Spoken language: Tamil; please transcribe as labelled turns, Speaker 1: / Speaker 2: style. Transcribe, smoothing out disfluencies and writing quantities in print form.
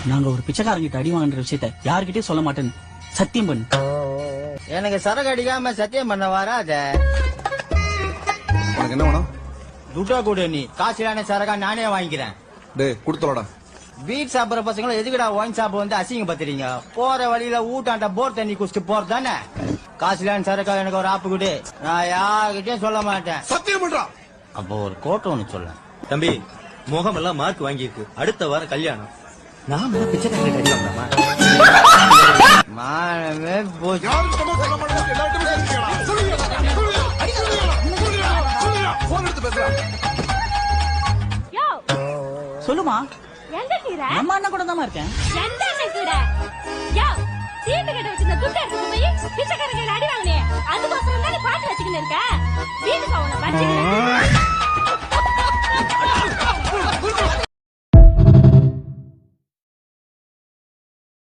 Speaker 1: நாங்க ஒரு பிச்சைக்காரங்கிட்ட அடி வாங்குற விஷயத்த யாருக்கிட்டே சொல்ல மாட்டேன்னு சத்தியம் பண்ணு.
Speaker 2: எனக்கு சரக்கு அடிக்காம சத்தியம் பண்ண வராத.
Speaker 3: உனக்கு என்ன வேணும்?
Speaker 2: துட்டா கூட நீ காசுலான சரக்கா நானே வாங்கிக்கிறேன்.
Speaker 3: டேய் குடுத்தலடா.
Speaker 2: வீட் சாப்பிடுற பசங்களும் எதுக்குடா ஒயின் ஷாப் வந்து அசிங்க பத்துறீங்க? போற வழியில ஊட்டாண்ட போர் தண்ணி குடிச்சிட்டு போறது தானே. காசுலான சரக்கா எனக்கு ஒரு ஆப்பு கொடு, நான் யார்கிட்டயும் சொல்ல மாட்டேன்.
Speaker 3: சத்தியம் பண்றா.
Speaker 2: அப்போ ஒரு கோட்டை ஒண்ணு சொல்ல.
Speaker 4: தம்பி முகம் எல்லாம் மார்க் வாங்கியிருக்கு, அடுத்த வாரம் கல்யாணம். நாம பிச்சைக்காரங்க அடி வாங்கலாமா?
Speaker 2: மானமே போச்சு.
Speaker 1: சொல்லுமா.
Speaker 5: எங்க கீரை?
Speaker 1: அம்மா அண்ணன் கூட தான் இருக்கேன்.
Speaker 5: எந்த கீரை? யோ, சீட்டு கட்ட வச்சிருந்த துட்டை எடுத்து போய் பிச்சைக்காரங்க அடி வாங்கினே, அதுக்கோசரம் தான் பாட்டு வச்சுக்கின்னு இருக்க. வீட்டுக்கு அவனை வச்சுக்கிறேன்.